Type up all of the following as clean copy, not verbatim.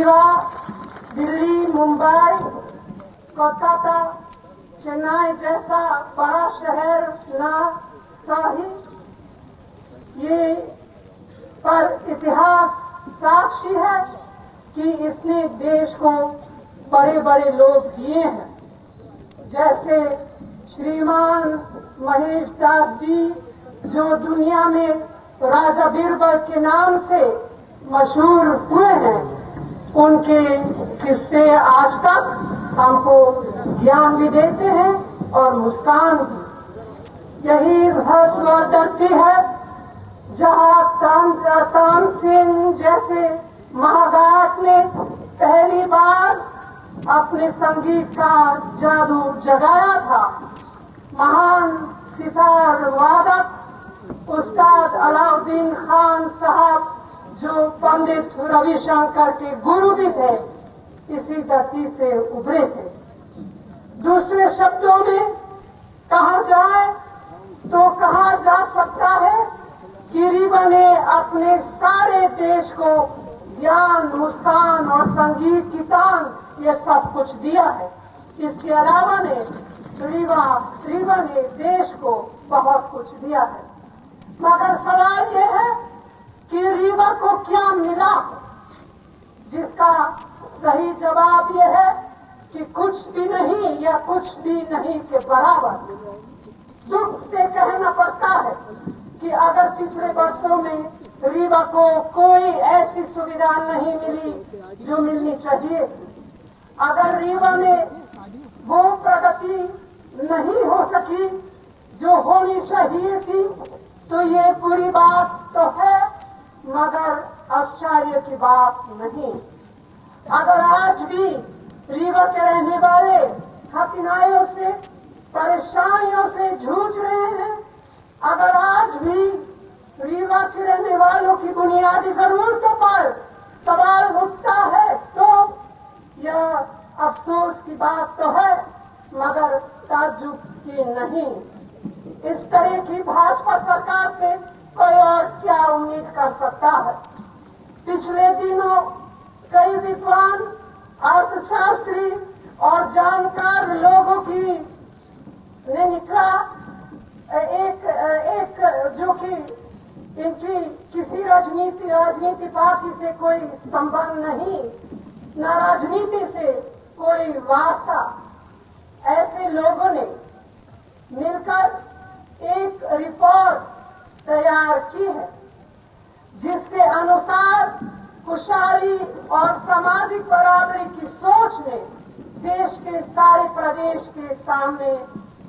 रीवा, दिल्ली, मुंबई, कोलकाता, चेन्नई जैसा बड़ा शहर ना सही, ये पर इतिहास साक्षी है कि इसने देश को बड़े बड़े लोग दिए हैं, जैसे श्रीमान महेश दास जी, जो दुनिया में राजा बीरबल के नाम से मशहूर हुए हैं। उनके किस्से आज तक हमको ज्ञान भी देते हैं और मुस्कान भी। यही भरद्वाज धरती है जहां तानसेन जैसे महागायक ने पहली बार अपने संगीत का जादू जगाया था। महान सितार वादक उस्ताद अलाउद्दीन खान साहब, जो पंडित रविशंकर के गुरु भी थे, इसी धरती से उभरे थे। दूसरे शब्दों में कहा जाए तो कहा जा सकता है कि रीवा ने अपने सारे देश को ज्ञान, मुस्कान और संगीत की तान ये सब कुछ दिया है। इसके अलावा रीवा ने देश को बहुत कुछ दिया है। मगर सवाल ये है कि रीवा को क्या मिला, जिसका सही जवाब ये है कि कुछ भी नहीं या कुछ भी नहीं के बराबर। दुख से कहना पड़ता है कि अगर पिछले वर्षों में रीवा को कोई ऐसी सुविधा नहीं मिली जो मिलनी चाहिए, अगर रीवा में वो प्रगति नहीं हो सकी जो होनी चाहिए थी, तो ये बुरी बात तो है, मगर आश्चर्य की बात नहीं। अगर आज भी रीवा के रहने वाले कठिनाइयों से, परेशानियों से जूझ रहे हैं, अगर आज भी रीवा के रहने वालों की बुनियादी जरूरतों पर सवाल उठता है, तो यह अफसोस की बात तो है, मगर ताज्जुब की नहीं। इस तरह की भाजपा सरकार से कोई और क्या उम्मीद कर सकता है। पिछले दिनों कई विद्वान, अर्थशास्त्री और जानकार लोगों की ने निकला एक जो कि इनकी किसी राजनीति पार्टी से कोई संबंध नहीं, न राजनीति से कोई वास्ता, ऐसे लोगों ने मिलकर एक रिपोर्ट तैयार की है, जिसके अनुसार खुशहाली और सामाजिक बराबरी की सोच में देश के सारे प्रदेश के सामने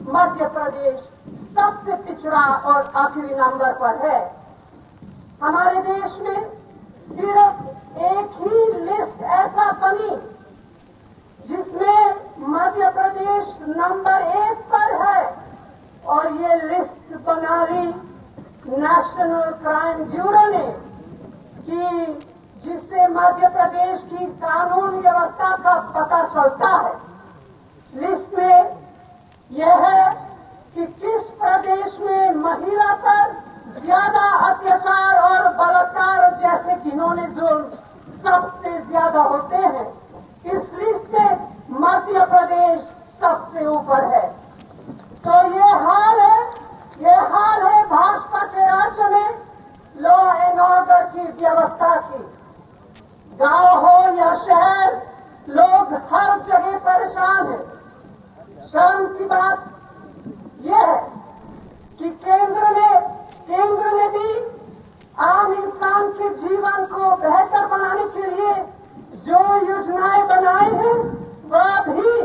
मध्य प्रदेश सबसे पिछड़ा और आखिरी नंबर पर है। हमारे देश में सिर्फ एक ही लिस्ट ऐसा बनी जिसमें मध्य प्रदेश नंबर 1 पर है, और ये लिस्ट बना ली नेशनल क्राइम ब्यूरो ने, कि जिससे मध्य प्रदेश की कानून व्यवस्था का पता चलता है। लिस्ट में यह है कि किस प्रदेश में महिला पर ज्यादा अत्याचार और बलात्कार जैसे घिनौने जुल्म सबसे ज्यादा होते हैं। इस लिस्ट में मध्य प्रदेश सबसे ऊपर है। तो ये हाल है भाजपा के राज्य में लॉ एंड ऑर्डर की व्यवस्था की। गांव हो या शहर, लोग हर जगह परेशान हैं। शर्म की बात यह है कि केंद्र ने भी आम इंसान के जीवन को बेहतर बनाने के लिए जो योजनाएं बनाई हैं, वह भी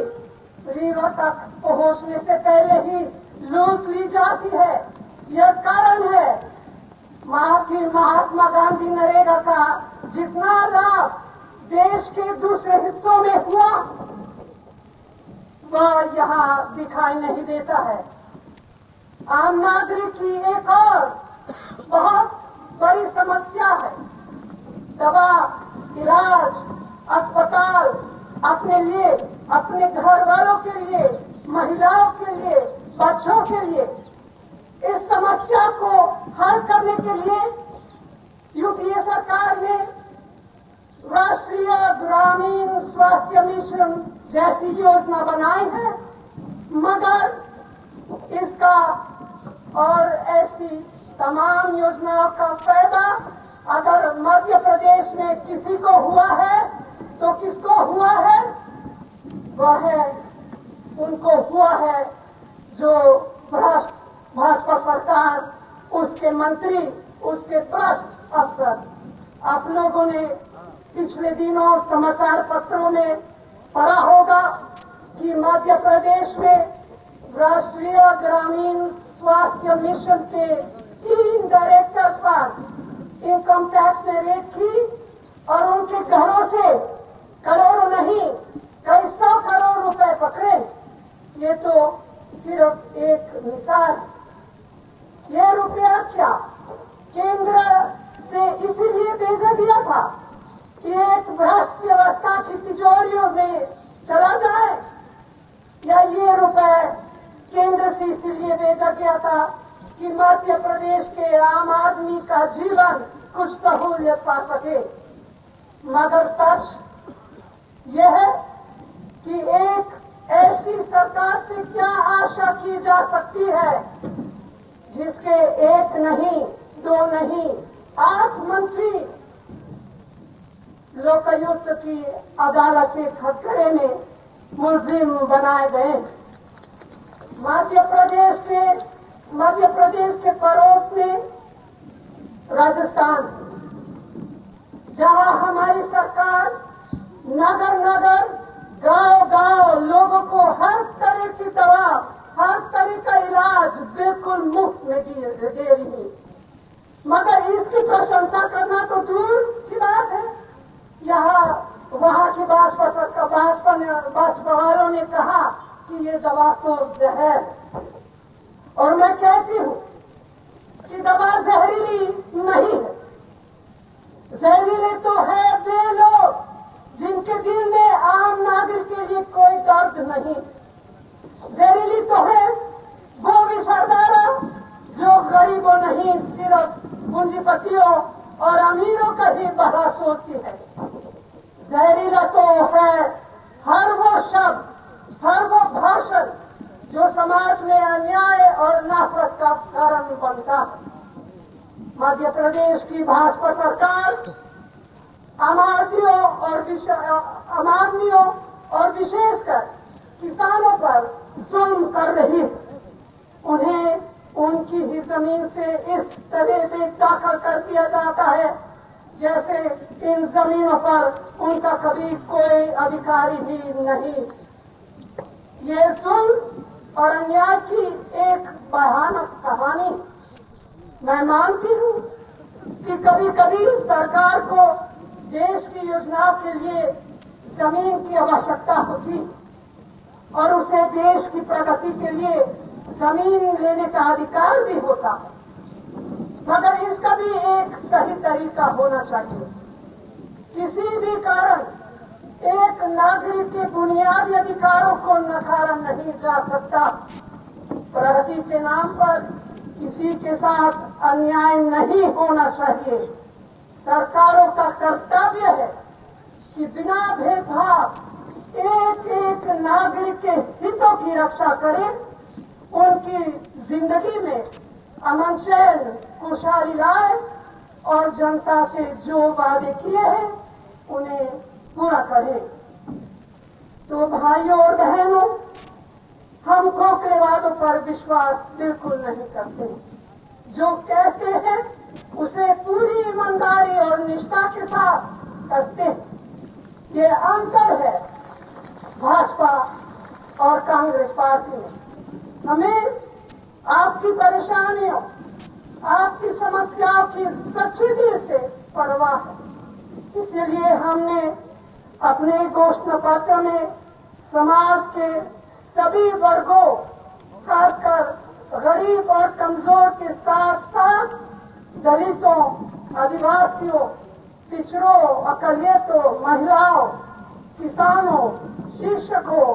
रीवा तक पहुंचने से पहले ही लूट ली जाती है। यह कारण है महात्मा गांधी नरेगा का जितना लाभ देश के दूसरे हिस्सों में हुआ, वह यहाँ दिखाई नहीं देता है। आम नागरिक की एक और बहुत बड़ी समस्या है दवा, इलाज, अस्पताल, अपने लिए, अपने घर वालों के लिए, महिलाओं के लिए, बच्चों के लिए। इस समस्या को हल करने के लिए यूपीए सरकार ने राष्ट्रीय वह है, उनको हुआ है जो भ्रष्ट भाजपा सरकार, उसके मंत्री, उसके भ्रष्ट अफसर। आप लोगों ने पिछले दिनों समाचार पत्रों में पढ़ा होगा कि मध्य प्रदेश में राष्ट्रीय ग्रामीण स्वास्थ्य मिशन के 3 डायरेक्टर्स पर इनकम टैक्स ने रेड की और उनके घरों से करोड़ों नहीं कई 100 करोड़ रुपए पकड़े। ये तो सिर्फ एक मिसाल। ये रुपया क्या केंद्र से इसीलिए भेजा गया था कि एक भ्रष्ट व्यवस्था की तिजोरियों में चला जाए, या ये रुपए केंद्र से इसीलिए भेजा गया था कि मध्य प्रदेश के आम आदमी का जीवन कुछ सहूलियत पा सके? मगर सच यह है कि एक ऐसी सरकार से क्या आशा की जा सकती है जिसके 1 नहीं 2 नहीं 8 मंत्री लोकायुक्त की अदालत के खटखड़े में मुलजिम बनाए गए। मध्य प्रदेश के पड़ोस में राजस्थान, जहां हमारी सरकार नगर नगर गांव लोगों को हर तरह की दवा, हर तरह का इलाज बिल्कुल मुफ्त में दे रही है। मगर इसकी प्रशंसा करना तो दूर की बात है। वहां की भाजपा वालों ने कहा कि ये दवा तो जहर, और मैं कहती हूं कि दवा जहरीली नहीं है। जहरीले तो है वे लोग जिनके दिल में आम नागरिक के लिए कोई दर्द नहीं। जहरीली तो है वो विचारधारा जो गरीबों नहीं, सिर्फ पूंजीपतियों और अमीरों का ही भला सोचती है। जहरीला तो है हर वो शब्द, हर वो भाषण जो समाज में अन्याय और नफरत का कारण बनता है। मध्य प्रदेश की भाजपा सरकार आम आदमियों और विशेषकर किसानों पर जुल्म कर रही है। उन्हें उनकी ही जमीन से इस तरह से दाखिल कर दिया जाता है जैसे इन जमीनों पर उनका कभी कोई अधिकार ही नहीं। ये जुल्म और अन्याय की एक भयानक कहानी। मैं मानती हूं कि कभी कभी सरकार को देश की योजनाओं के लिए जमीन की आवश्यकता होती और उसे देश की प्रगति के लिए जमीन लेने का अधिकार भी होता, मगर इसका भी एक सही तरीका होना चाहिए। किसी भी कारण एक नागरिक के बुनियादी अधिकारों को नकारा नहीं जा सकता। प्रगति के नाम पर किसी के साथ अन्याय नहीं होना चाहिए। सरकारों का कर्तव्य है कि बिना भेदभाव एक नागरिक के हितों की रक्षा करें, उनकी जिंदगी में अमन चैन खुशहाली लाए और जनता से जो वादे किए हैं उन्हें पूरा करें। तो भाइयों और बहनों, हम खोखले वादों पर विश्वास बिल्कुल नहीं करते। जो कहते हैं उसे पूरी ईमानदारी और निष्ठा के साथ करते हैं। ये अंतर है भाजपा और कांग्रेस पार्टी में। हमें आपकी परेशानियों, आपकी समस्याओं की सच्चे दिल से परवाह है। इसलिए हमने अपने घोषणा पत्र में समाज के सभी वर्गों, खासकर गरीब और कमजोर के साथ साथ दलितों, आदिवासियों, पिछड़ों, अकलियतों, महिलाओं, किसानों, शिक्षकों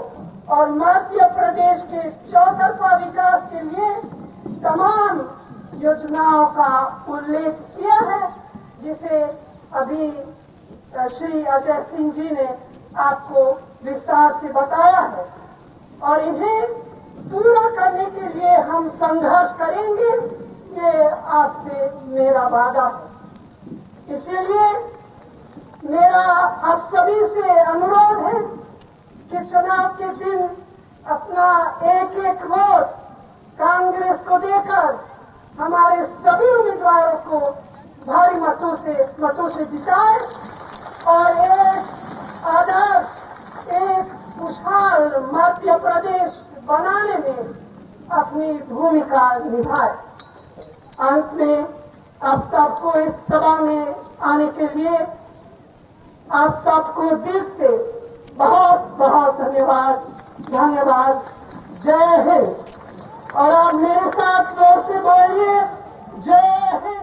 और मध्य प्रदेश के चौतरफा विकास के लिए तमाम योजनाओं का उल्लेख किया है, जिसे अभी श्री अजय सिंह जी ने आपको विस्तार से बताया है। और इन्हें पूरा करने के लिए हम संघर्ष करेंगे, ये आपसे मेरा वादा है। इसलिए मेरा आप सभी से अनुरोध है कि चुनाव के दिन अपना एक एक वोट कांग्रेस को देकर हमारे सभी उम्मीदवारों को भारी मतों से जिताए और एक आदर्श, एक खुशहाल मध्य प्रदेश बनाने में अपनी भूमिका निभाए। अंत में आप सबको इस सभा में आने के लिए आप सबको दिल से बहुत बहुत धन्यवाद। जय हिंद। और आप मेरे साथ जोर से बोलिए, जय हिंद।